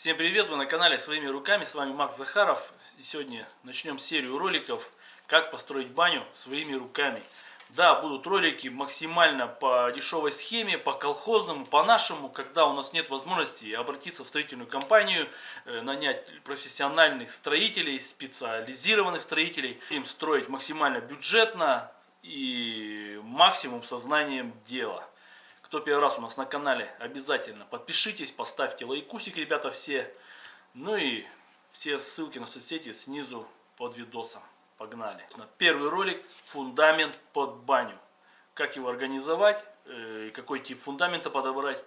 Всем привет! Вы на канале Своими руками, с вами Макс Захаров. И сегодня начнем серию роликов, как построить баню своими руками. Да, будут ролики максимально по дешевой схеме, по колхозному, по нашему, когда у нас нет возможности обратиться в строительную компанию, нанять профессиональных строителей, специализированных строителей, им строить максимально бюджетно и максимум со знанием дела. Кто первый раз у нас на канале, обязательно подпишитесь, поставьте лайкусик, ребята, все. Ну и все ссылки на соцсети снизу под видосом. Погнали. Первый ролик — фундамент под баню. Как его организовать, какой тип фундамента подобрать.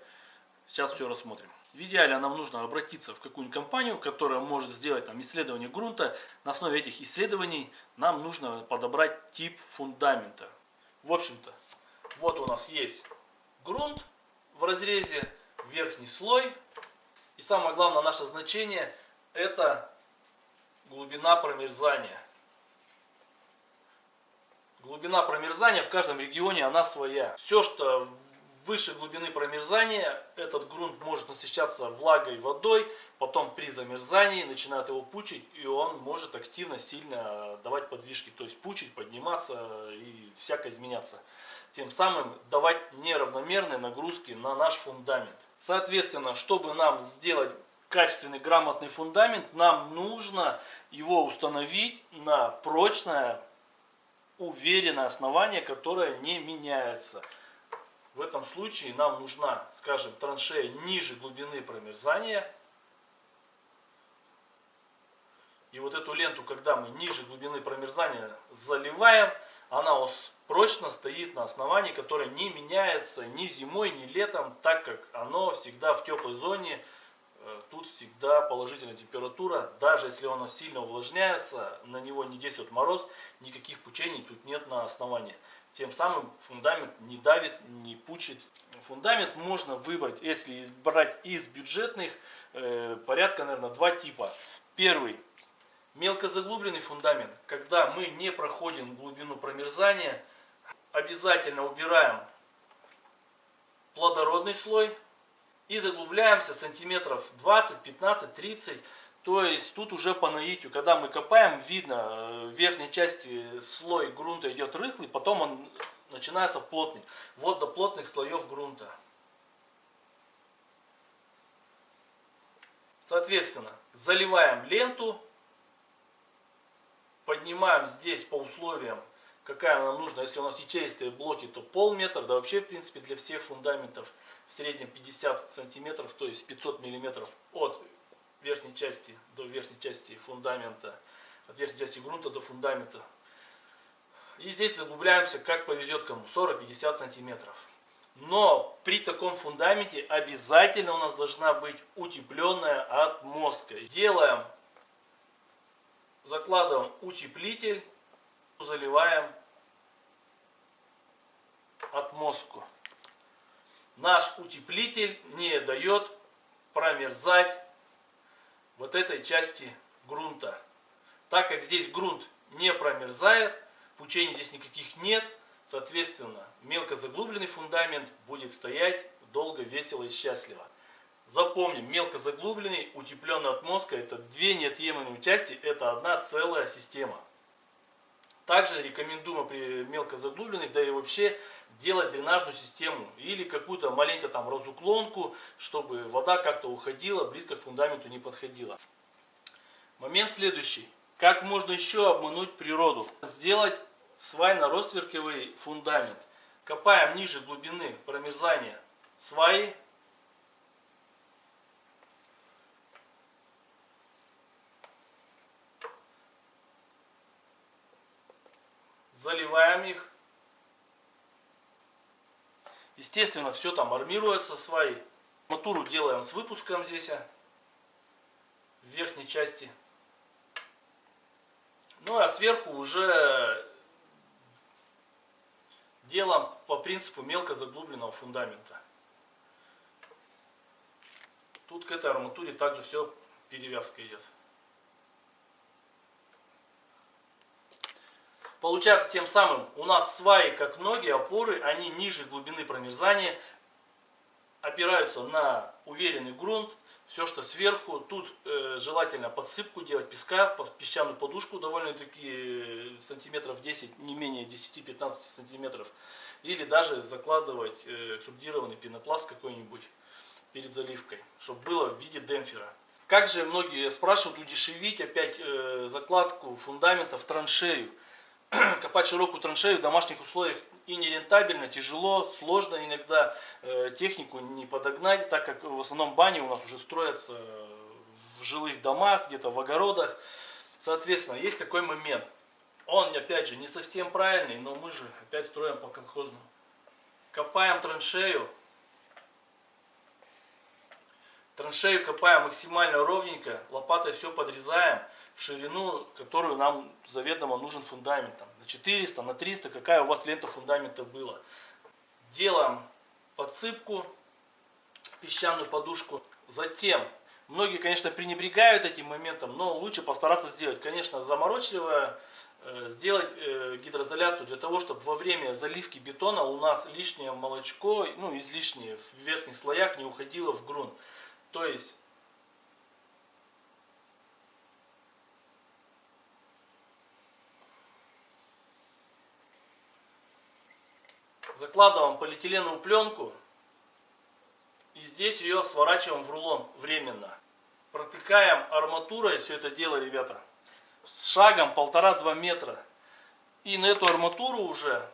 Сейчас все рассмотрим. В идеале нам нужно обратиться в какую-нибудь компанию, которая может сделать там исследование грунта. На основе этих исследований нам нужно подобрать тип фундамента. В общем-то, вот у нас есть грунт в разрезе, верхний слой. И самое главное наше значение — это глубина промерзания. Глубина промерзания в каждом регионе она своя. Все, что выше глубины промерзания, этот грунт может насыщаться влагой, водой, потом при замерзании начинает его пучить, и он может активно, сильно давать подвижки, то есть пучить, подниматься и всяко изменяться. Тем самым давать неравномерные нагрузки на наш фундамент. Соответственно, чтобы нам сделать качественный, грамотный фундамент, нам нужно его установить на прочное, уверенное основание, которое не меняется. В этом случае нам нужна, скажем, траншея ниже глубины промерзания. И вот эту ленту, когда мы ниже глубины промерзания заливаем, она прочно стоит на основании, которое не меняется ни зимой, ни летом, так как оно всегда в теплой зоне. Тут всегда положительная температура, даже если оно сильно увлажняется, на него не действует мороз, никаких пучений тут нет на основании. Тем самым фундамент не давит, не пучит. Фундамент можно выбрать, если брать из бюджетных, порядка, наверное, два типа. Первый — мелкозаглубленный фундамент, когда мы не проходим глубину промерзания, обязательно убираем плодородный слой и заглубляемся сантиметров 20, 15, 30. То есть тут уже по наитию, когда мы копаем, видно, в верхней части слой грунта идет рыхлый, потом он начинается плотный. Вот до плотных слоев грунта. Соответственно, заливаем ленту, поднимаем здесь по условиям, какая нам нужна. Если у нас ячеистые блоки, то полметра, да вообще в принципе для всех фундаментов в среднем 50 сантиметров, то есть 500 миллиметров от верхней части до верхней части фундамента, от верхней части грунта до фундамента. И здесь заглубляемся как повезет кому, 40-50 сантиметров. Но при таком фундаменте обязательно у нас должна быть утепленная отмостка. Закладываем утеплитель, заливаем отмостку. Наш утеплитель не дает промерзать вот этой части грунта. Так как здесь грунт не промерзает, пучений здесь никаких нет, соответственно, мелкозаглубленный фундамент будет стоять долго, весело и счастливо. Запомним, мелкозаглубленный, утепленная отмостка — это две неотъемлемые части, это одна целая система. Также рекомендуемо при мелкозаглубленных, да и вообще, делать дренажную систему или какую-то маленькую там разуклонку, чтобы вода как-то уходила, близко к фундаменту не подходила. Момент следующий. Как можно еще обмануть природу? Сделать свайно-ростверковый фундамент. Копаем ниже глубины промерзания сваи. Заливаем их. Естественно, все там армируется, сваи. Арматуру делаем с выпуском здесь, в верхней части. Ну а сверху уже делаем по принципу мелкозаглубленного фундамента. Тут к этой арматуре также все перевязка идет. Получается, тем самым у нас сваи, как ноги, опоры, они ниже глубины промерзания, опираются на уверенный грунт, Все, что сверху, тут желательно подсыпку делать песка, песчаную подушку довольно-таки сантиметров 10, не менее 10-15 сантиметров. Или даже закладывать экструдированный пенопласт какой-нибудь перед заливкой, чтобы было в виде демпфера. Как же многие спрашивают удешевить опять закладку фундамента в траншею. Копать широкую траншею в домашних условиях и нерентабельно, тяжело, сложно иногда, технику не подогнать, так как в основном бани у нас уже строятся в жилых домах, где-то в огородах. Соответственно, есть такой момент. Он, опять же, не совсем правильный, но мы же опять строим по колхозному. Копаем траншею. Траншею копаем максимально ровненько, лопатой все подрезаем в ширину, которую нам заведомо нужен фундамент. Там, на 400, на 300, какая у вас лента фундамента была. Делаем подсыпку, песчаную подушку. Затем, многие, конечно, пренебрегают этим моментом, но лучше постараться сделать. Конечно, заморочливо сделать гидроизоляцию для того, чтобы во время заливки бетона у нас лишнее молочко, ну излишнее в верхних слоях не уходило в грунт. То есть закладываем полиэтиленовую пленку и здесь ее сворачиваем в рулон временно. Протыкаем арматурой все это дело, ребята, с шагом 1,5-2 метра. И на эту арматуру уже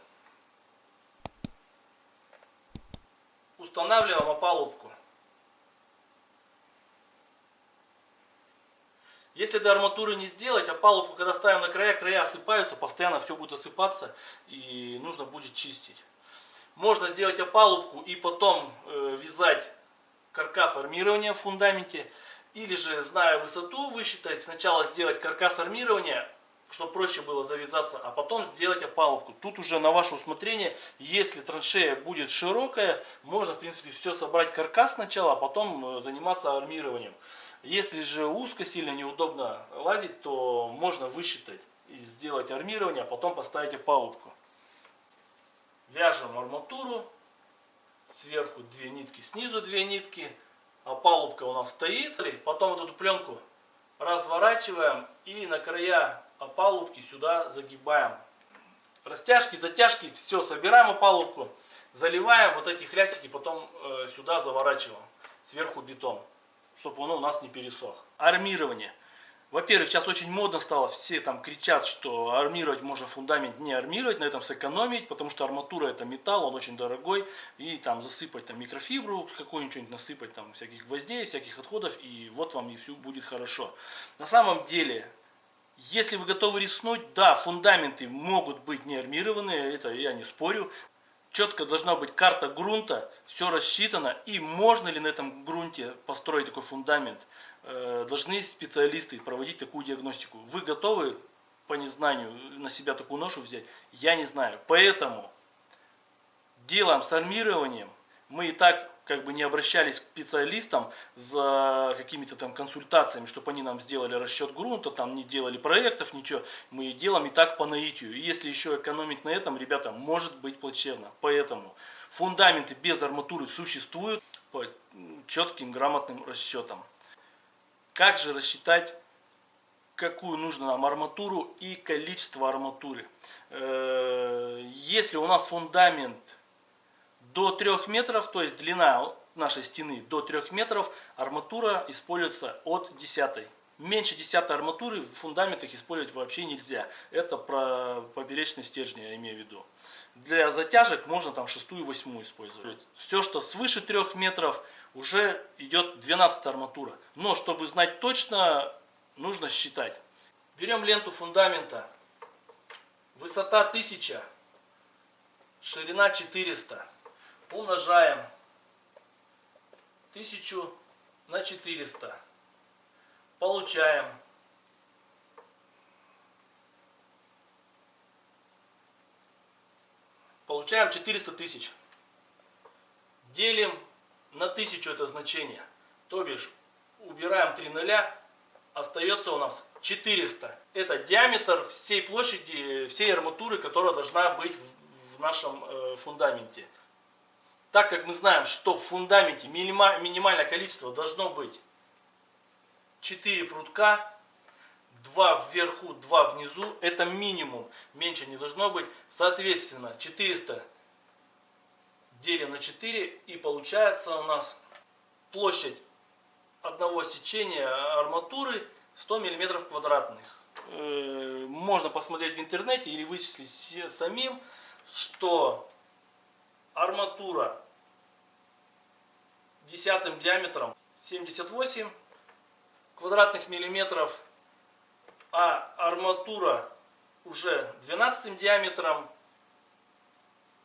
устанавливаем опалубку. Если этой арматуры не сделать, опалубку, когда ставим на края, края осыпаются, постоянно все будет осыпаться и нужно будет чистить. Можно сделать опалубку и потом вязать каркас армирования в фундаменте. Или же, зная высоту, высчитать, сначала сделать каркас армирования, чтобы проще было завязаться, а потом сделать опалубку. Тут уже на ваше усмотрение, если траншея будет широкая, можно в принципе все собрать каркас сначала, а потом заниматься армированием. Если же узко, сильно неудобно лазить, то можно высчитать и сделать армирование, а потом поставить опалубку. Вяжем арматуру, сверху 2 нитки, снизу 2 нитки, опалубка у нас стоит. Потом вот эту пленку разворачиваем и на края опалубки сюда загибаем. Растяжки, затяжки, все, собираем опалубку, заливаем вот эти хлястики, потом сюда заворачиваем, сверху бетон, чтобы он у нас не пересох. Армирование. Во-первых, сейчас очень модно стало, все там кричат, что армировать можно фундамент, не армировать, на этом сэкономить, потому что арматура это металл, он очень дорогой, и там засыпать там микрофибру какую-нибудь, насыпать там всяких гвоздей, всяких отходов, и вот вам и все будет хорошо. На самом деле, если вы готовы рискнуть, да, фундаменты могут быть не армированные, это я не спорю. Четко должна быть карта грунта, все рассчитано, и можно ли на этом грунте построить такой фундамент, должны специалисты проводить такую диагностику. Вы готовы по незнанию на себя такую ношу взять? Я не знаю. Поэтому делаем с армированием. Мы и так как бы не обращались к специалистам за какими-то там консультациями, чтобы они нам сделали расчет грунта, там не делали проектов, ничего. Мы делаем и так по наитию. И если еще экономить на этом, ребята, может быть плачевно. Поэтому фундаменты без арматуры существуют по четким, грамотным расчетам. Как же рассчитать, какую нужно нам арматуру и количество арматуры? Если у нас фундамент до 3 метров, то есть длина нашей стены до 3 метров, арматура используется от 10. Меньше 10 арматуры в фундаментах использовать вообще нельзя. Это про поперечный стержень я имею в виду. Для затяжек можно там 6-8 использовать. Все, что свыше 3 метров, уже идет 12 арматура. Но чтобы знать точно, нужно считать. Берем ленту фундамента. Высота 1000, ширина 400. Умножаем 1000 на 400. Получаем 400 тысяч. Делим на 1000 это значение. То бишь убираем 3 нуля. Остается у нас 400. Это диаметр всей площади, всей арматуры, которая должна быть в нашем фундаменте. Так как мы знаем, что в фундаменте минимальное количество должно быть 4 прутка, 2 вверху, 2 внизу. Это минимум, меньше не должно быть. Соответственно, 400 делим на 4 и получается у нас площадь одного сечения арматуры 100 мм квадратных. Можно посмотреть в интернете или вычислить самим, что арматура 10 диаметром 78 квадратных миллиметров, а арматура уже 12 диаметром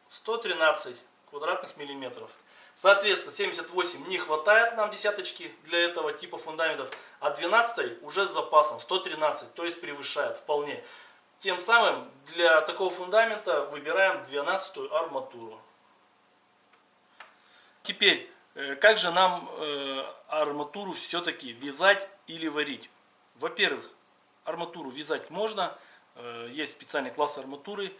113 квадратных миллиметров. Соответственно, 78 не хватает нам десяточки для этого типа фундаментов, а 12 уже с запасом 113, то есть превышает вполне. Тем самым для такого фундамента выбираем 12-ю арматуру. Теперь, как же нам арматуру все-таки вязать или варить? Во-первых, арматуру вязать можно, есть специальный класс арматуры,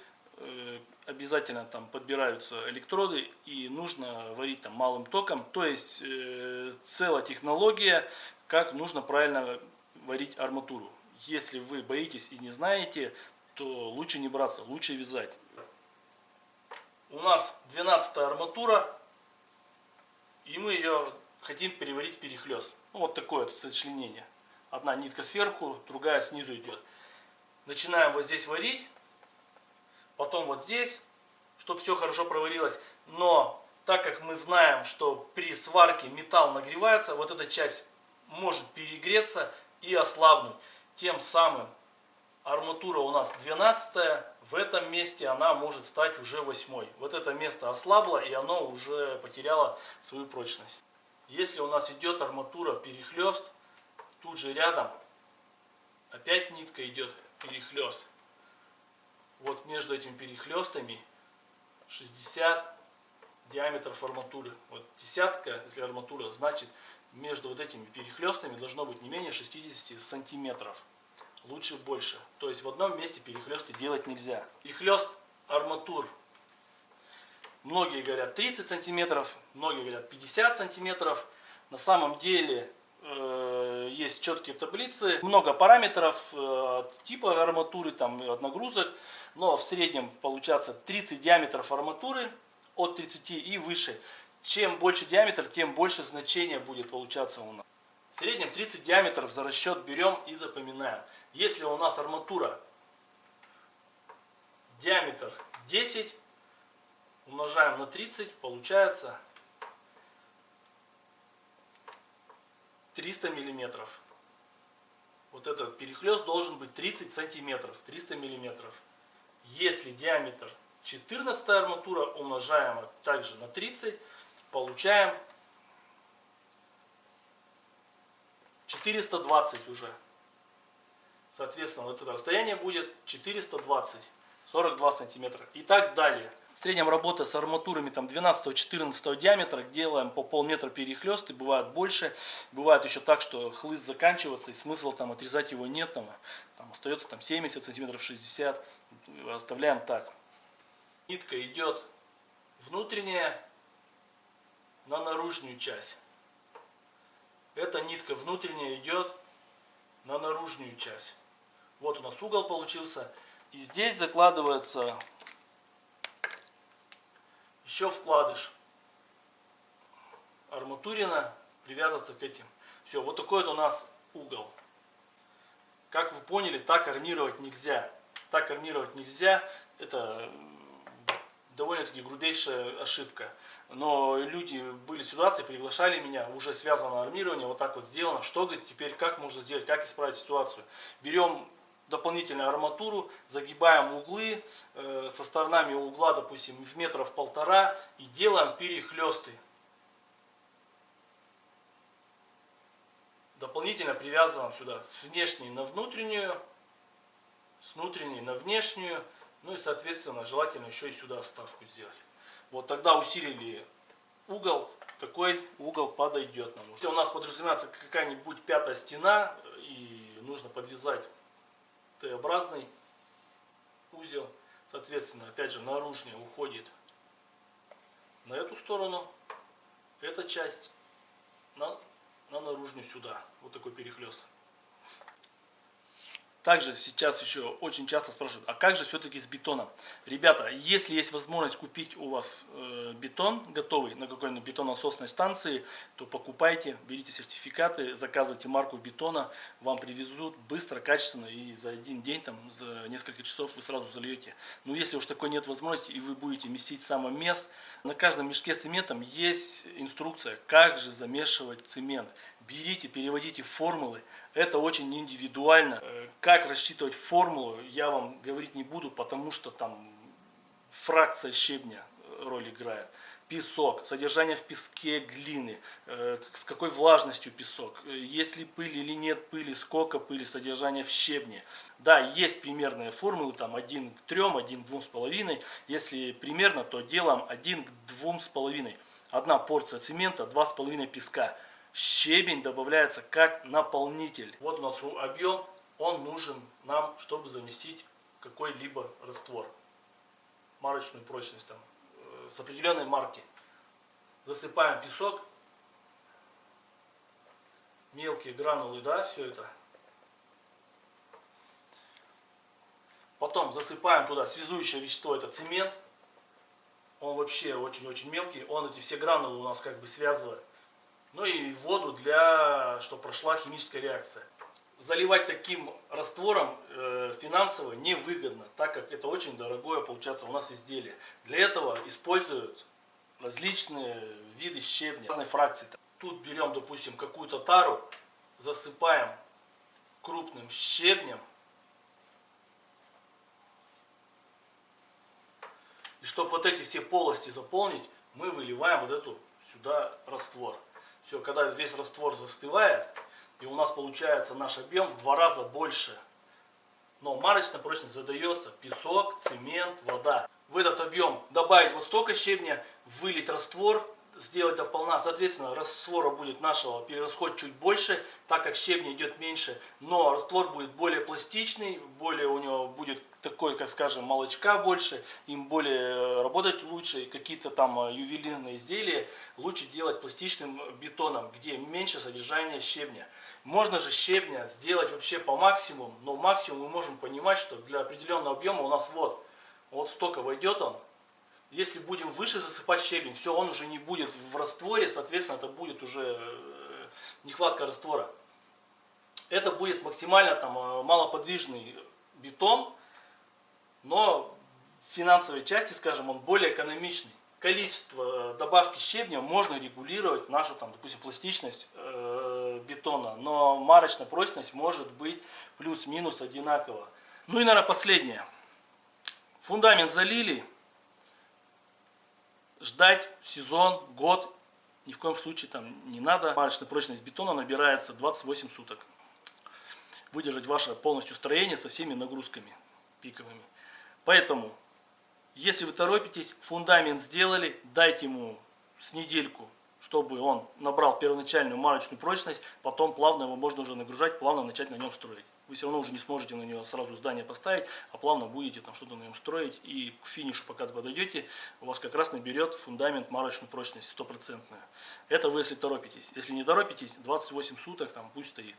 обязательно там подбираются электроды и нужно варить там малым током. То есть целая технология, как нужно правильно варить арматуру. Если вы боитесь и не знаете, то лучше не браться, лучше вязать. У нас 12-я арматура, и мы ее хотим переварить в перехлест. Ну, вот такое вот сочленение. Одна нитка сверху, другая снизу идет. Начинаем вот здесь варить. Потом вот здесь, чтобы все хорошо проварилось. Но так как мы знаем, что при сварке металл нагревается, вот эта часть может перегреться и ослабнуть. Тем самым арматура у нас 12-я, в этом месте она может стать уже 8-й. Вот это место ослабло, и оно уже потеряло свою прочность. Если у нас идет арматура перехлест, тут же рядом опять нитка идет перехлест. Вот между этими перехлестами 60 диаметров арматуры. Вот десятка, если арматура, значит между вот этими перехлестами должно быть не менее 60 сантиметров. Лучше больше. То есть в одном месте перехлесты делать нельзя. Перехлест арматур. Многие говорят 30 сантиметров, многие говорят 50 сантиметров. На самом деле есть четкие таблицы, много параметров, типа арматуры, там, от нагрузок, но в среднем получается 30 диаметров арматуры, от 30 и выше. Чем больше диаметр, тем больше значения будет получаться у нас. В среднем 30 диаметров за расчет берем и запоминаем. Если у нас арматура диаметр 10, умножаем на 30, получается 300 миллиметров. Вот этот перехлест должен быть 30 сантиметров, 300 миллиметров. Если диаметр 14 арматура, умножаем также на 30, получаем 420 уже. Соответственно, вот это расстояние будет 420, 42 сантиметра и так далее. В среднем работа с арматурами 12-14 диаметра, делаем по полметра перехлесты, бывает больше, бывает еще так, что хлыст заканчивается и смысла там отрезать его нет, там остается 70 сантиметров, 60, оставляем так. Нитка идет внутренняя на наружную часть. Эта нитка внутренняя идет на наружную часть. Вот у нас угол получился. И здесь закладывается еще вкладыш арматурина, привязываться к этим. Все, вот такой вот у нас угол. Как вы поняли, так армировать нельзя. Так армировать нельзя. Это довольно-таки грубейшая ошибка. Но люди, были ситуации, приглашали меня, уже связано армирование, вот так вот сделано. Что, говорит, теперь как можно сделать, как исправить ситуацию? Берем дополнительную арматуру, загибаем углы со сторонами угла, допустим, в метров 1,5 и делаем перехлесты. Дополнительно привязываем сюда с внешней на внутреннюю, с внутренней на внешнюю, ну и соответственно желательно еще и сюда вставку сделать. Вот тогда усилили угол, такой угол подойдет нам. Если у нас подразумевается какая-нибудь пятая стена и нужно подвязать Т-образный узел, соответственно, опять же, наружная уходит на эту сторону, эта часть на наружную сюда. Вот такой перехлест. Также сейчас еще очень часто спрашивают, а как же все-таки с бетоном? Ребята, если есть возможность купить у вас бетон готовый на какой-нибудь бетононасосной станции, то покупайте, берите сертификаты, заказывайте марку бетона, вам привезут быстро, качественно и за один день, там, за несколько часов вы сразу зальете. Но если уж такой нет возможности и вы будете месить самомес, на каждом мешке с цементом есть инструкция, как же замешивать цемент. Берите, переводите формулы. Это очень индивидуально. Как рассчитывать формулу, я вам говорить не буду, потому что там фракция щебня роль играет. Песок, содержание в песке глины, с какой влажностью песок, есть ли пыль или нет пыли, сколько пыли, содержание в щебне. Да, есть примерные формулы, там 1 к 3, 1 к 2,5. Если примерно, то делаем 1 к 2,5. Одна порция цемента, 2,5 песка. Щебень добавляется как наполнитель. Вот у нас объем, он нужен нам, чтобы заместить какой-либо раствор. Марочную прочность там, с определенной марки. Засыпаем песок, мелкие гранулы, да, все это. Потом засыпаем туда связующее вещество, это цемент. Он вообще очень-очень мелкий, он эти все гранулы у нас как бы связывает. Ну и воду, чтобы прошла химическая реакция. Заливать таким раствором финансово невыгодно, так как это очень дорогое получается у нас изделие. Для этого используют различные виды щебня, разные фракции. Тут берем, допустим, какую-то тару, засыпаем крупным щебнем. И чтобы вот эти все полости заполнить, мы выливаем вот эту сюда раствор. Все, когда весь раствор застывает, и у нас получается наш объем в 2 раза больше. Но марочная прочность задается песок, цемент, вода. В этот объем добавить вот столько щебня, вылить раствор, сделать до полна. Соответственно, раствора будет нашего перерасход чуть больше, так как щебня идет меньше. Но раствор будет более пластичный, более у него будет такой, как скажем, молочка больше, им более работать лучше. Какие-то там ювелирные изделия лучше делать пластичным бетоном, где меньше содержания щебня. Можно же щебня сделать вообще по максимуму, но максимум мы можем понимать, что для определенного объема у нас вот столько войдет он. Если будем выше засыпать щебень, все, он уже не будет в растворе, соответственно, это будет уже нехватка раствора. Это будет максимально там малоподвижный бетон, но в финансовой части, скажем, он более экономичный. Количество добавки щебня можно регулировать, нашу там, допустим, пластичность бетона, но марочная прочность может быть плюс-минус одинаково. Ну и, наверное, последнее. Фундамент залили. Ждать сезон, год, ни в коем случае там не надо. Марочная прочность бетона набирается 28 суток. Выдержать ваше полностью строение со всеми нагрузками пиковыми. Поэтому, если вы торопитесь, фундамент сделали, дайте ему с недельку, чтобы он набрал первоначальную марочную прочность, потом плавно его можно уже нагружать, плавно начать на нем строить. Вы все равно уже не сможете на него сразу здание поставить, а плавно будете там что-то на нем строить. И к финишу, пока подойдете, у вас как раз наберет фундамент марочную прочность стопроцентную. Это вы если торопитесь. Если не торопитесь, 28 суток там пусть стоит.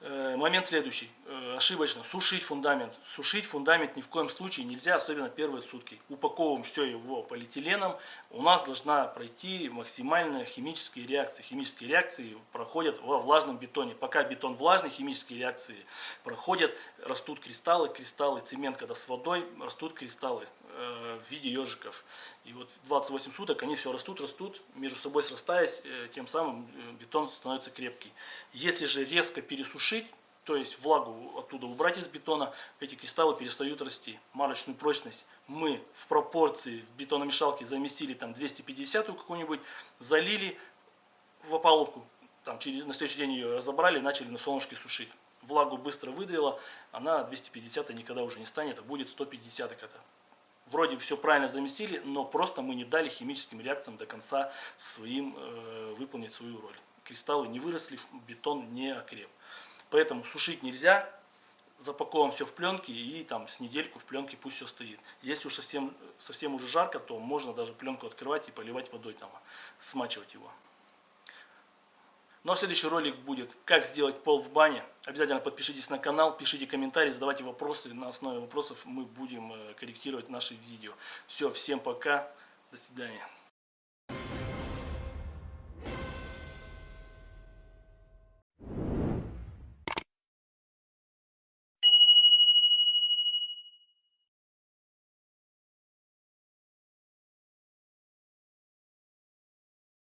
Момент следующий. Ошибочно. Сушить фундамент. Сушить фундамент ни в коем случае нельзя, особенно первые сутки. Упаковываем все его полиэтиленом. У нас должна пройти максимальная химические реакции. Химические реакции проходят во влажном бетоне. Пока бетон влажный, химические реакции проходят, растут кристаллы. Кристаллы, цемент, когда с водой, растут кристаллы в виде ежиков. И вот в 28 суток они все растут, между собой срастаясь, тем самым бетон становится крепкий. Если же резко пересушить, то есть влагу оттуда убрать из бетона, эти кристаллы перестают расти. Марочную прочность мы в пропорции в бетономешалке заместили там 250 какую-нибудь, залили в опалубку, там, на следующий день ее разобрали, начали на солнышке сушить. Влагу быстро выдавила, она 250 никогда уже не станет, а будет 150 это. Вроде все правильно замесили, но просто мы не дали химическим реакциям до конца выполнить свою роль. Кристаллы не выросли, бетон не окреп. Поэтому сушить нельзя, запаковываем все в пленки и там с недельку в пленке пусть все стоит. Если уж совсем уже жарко, то можно даже пленку открывать и поливать водой, там, смачивать его. Ну а следующий ролик будет, как сделать пол в бане. Обязательно подпишитесь на канал, пишите комментарии, задавайте вопросы. На основе вопросов мы будем корректировать наши видео. Все, всем пока, до свидания.